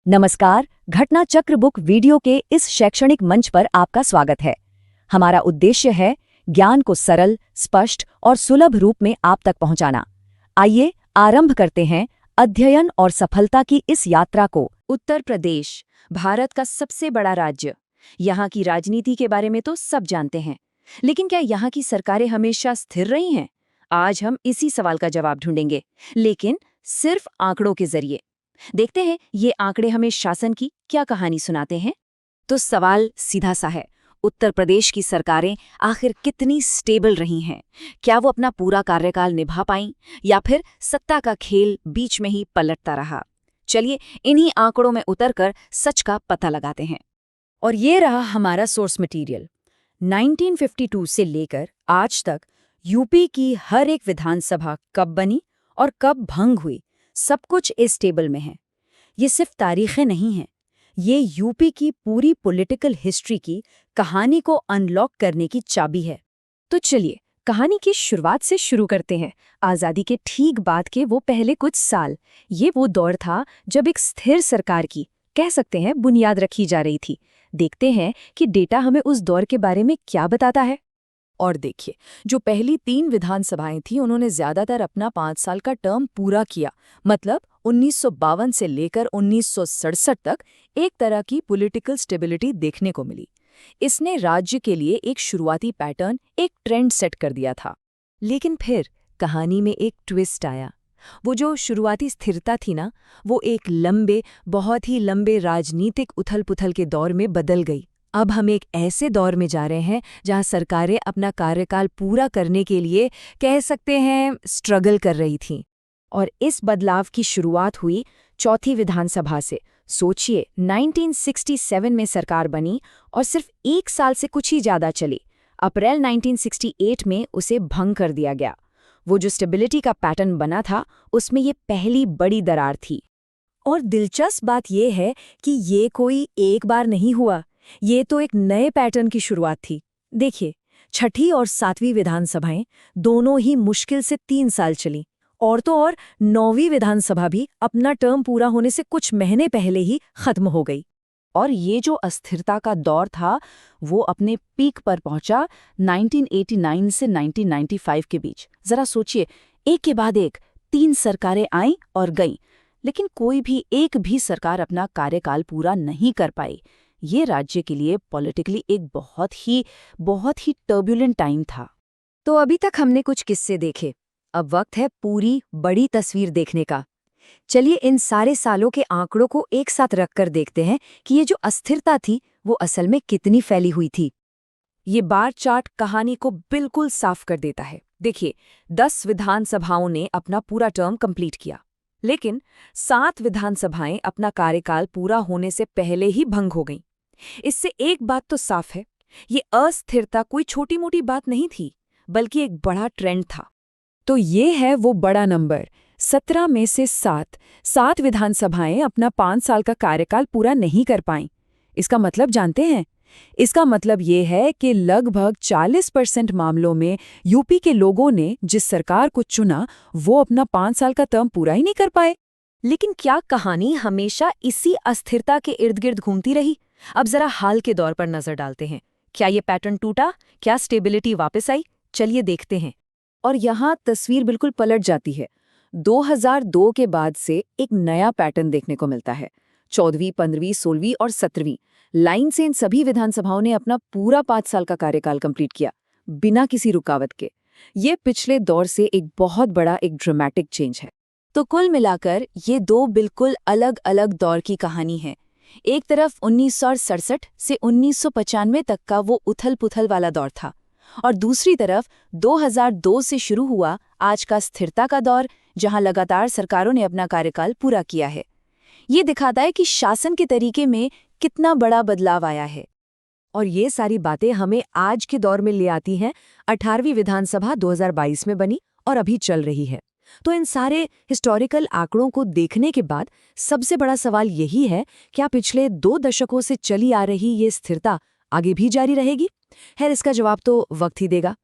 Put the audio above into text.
नमस्कार, घटना चक्र बुक वीडियो के इस शैक्षणिक मंच पर आपका स्वागत है। हमारा उद्देश्य है ज्ञान को सरल, स्पष्ट और सुलभ रूप में आप तक पहुंचाना। आइए आरंभ करते हैं अध्ययन और सफलता की इस यात्रा को। उत्तर प्रदेश, भारत का सबसे बड़ा राज्य। यहाँ की राजनीति के बारे में तो सब जानते हैं, लेकिन क्या यहाँ की सरकारें हमेशा स्थिर रही हैं? आज हम इसी सवाल का जवाब ढूंढेंगे, लेकिन सिर्फ आंकड़ों के जरिए। देखते हैं ये आंकड़े हमें शासन की क्या कहानी सुनाते हैं। तो सवाल सीधा सा है, उत्तर प्रदेश की सरकारें आखिर कितनी स्टेबल रही हैं? क्या वो अपना पूरा कार्यकाल निभा पाईं या फिर सत्ता का खेल बीच में ही पलटता रहा? चलिए इन्हीं आंकड़ों में उतरकर सच का पता लगाते हैं। और ये रहा हमारा सोर्स मटेरियल। 1952 से लेकर आज तक यूपी की हर एक विधानसभा कब बनी और कब भंग हुई, सब कुछ इस टेबल में है। ये सिर्फ तारीखें नहीं हैं, ये यूपी की पूरी पॉलिटिकल हिस्ट्री की कहानी को अनलॉक करने की चाबी है। तो चलिए कहानी की शुरुआत से शुरू करते हैं। आज़ादी के ठीक बाद के वो पहले कुछ साल, ये वो दौर था जब एक स्थिर सरकार की, कह सकते हैं, बुनियाद रखी जा रही थी। देखते हैं कि डेटा हमें उस दौर के बारे में क्या बताता है। और देखिए, जो पहली 3 विधानसभाएं थीं, उन्होंने ज्यादातर अपना 5 साल का टर्म पूरा किया। मतलब 1952 से लेकर 1967 तक एक तरह की पॉलिटिकल स्टेबिलिटी देखने को मिली। इसने राज्य के लिए एक शुरुआती पैटर्न, एक ट्रेंड सेट कर दिया था। लेकिन फिर कहानी में एक ट्विस्ट आया। वो जो शुरुआती स्थिरता थी ना, वो एक लंबे, बहुत ही लंबे राजनीतिक उथल-पुथल के दौर में बदल गई। अब हम एक ऐसे दौर में जा रहे हैं जहां सरकारें अपना कार्यकाल पूरा करने के लिए, कह सकते हैं, स्ट्रगल कर रही थीं। और इस बदलाव की शुरुआत हुई चौथी विधानसभा से। सोचिए, 1967 में सरकार बनी और सिर्फ 1 साल से कुछ ही ज्यादा चली। अप्रैल 1968 में उसे भंग कर दिया गया। वो जो स्टेबिलिटी का पैटर्न बना था, उसमें ये पहली बड़ी दरार थी। और दिलचस्प बात यह है कि ये कोई एक बार नहीं हुआ, ये तो एक नए पैटर्न की शुरुआत थी। देखिए, छठी और 7वीं विधानसभाएं दोनों ही मुश्किल से 3 साल चली, और तो और 9वीं विधानसभा भी अपना टर्म पूरा होने से कुछ महीने पहले ही खत्म हो गई। और ये जो अस्थिरता का दौर था, वो अपने पीक पर पहुंचा 1989 से 1995 के बीच। जरा सोचिए, एक के बाद एक 3 सरकारें आईं और गईं, लेकिन कोई भी एक भी सरकार अपना कार्यकाल पूरा नहीं कर पाई। ये राज्य के लिए पॉलिटिकली एक बहुत ही टर्बुलेंट टाइम था। तो अभी तक हमने कुछ किस्से देखे, अब वक्त है पूरी बड़ी तस्वीर देखने का। चलिए इन सारे सालों के आंकड़ों को एक साथ रखकर देखते हैं कि ये जो अस्थिरता थी, वो असल में कितनी फैली हुई थी। ये बार चार्ट कहानी को बिल्कुल साफ कर देता है। देखिए, 10 विधानसभाओं ने अपना पूरा टर्म कंप्लीट किया, लेकिन 7 विधानसभाएं अपना कार्यकाल पूरा होने से पहले ही भंग हो गईं। इससे एक बात तो साफ है, ये अस्थिरता कोई छोटी मोटी बात नहीं थी, बल्कि एक बड़ा ट्रेंड था। तो ये है वो बड़ा नंबर, 17 में से 7 विधानसभाएं अपना 5 साल का कार्यकाल पूरा नहीं कर पाईं। इसका मतलब जानते हैं? इसका मतलब ये है कि लगभग 40% मामलों में यूपी के लोगों ने जिस सरकार को चुना, वो अपना 5 साल का टर्म पूरा ही नहीं कर पाए। लेकिन क्या कहानी हमेशा इसी अस्थिरता के इर्द गिर्द घूमती रही? अब जरा हाल के दौर पर नजर डालते हैं। क्या ये पैटर्न टूटा? क्या स्टेबिलिटी वापस आई? चलिए देखते हैं। और यहाँ तस्वीर बिल्कुल पलट जाती है। 2002 के बाद से एक नया पैटर्न देखने को मिलता है। 14वीं, 15वीं, 16वीं और 17वीं लाइन से इन सभी विधानसभाओं ने अपना पूरा 5 साल का कार्यकाल कंप्लीट किया, बिना किसी रुकावट के। ये पिछले दौर से एक बहुत बड़ा, एक ड्रामेटिक चेंज है। तो कुल मिलाकर ये 2 बिल्कुल अलग अलग दौर की कहानी है। एक तरफ 1967 से 1995 तक का वो उथल-पुथल वाला दौर था, और दूसरी तरफ 2002 से शुरू हुआ आज का स्थिरता का दौर, जहां लगातार सरकारों ने अपना कार्यकाल पूरा किया है। ये दिखाता है कि शासन के तरीके में कितना बड़ा बदलाव आया है। और ये सारी बातें हमें आज के दौर में ले आती हैं। 18वीं विधानसभा 2022 में बनी और अभी चल रही है। तो इन सारे हिस्टोरिकल आंकड़ों को देखने के बाद सबसे बड़ा सवाल यही है, क्या पिछले 2 दशकों से चली आ रही ये स्थिरता आगे भी जारी रहेगी? खैर, इसका जवाब तो वक्त ही देगा।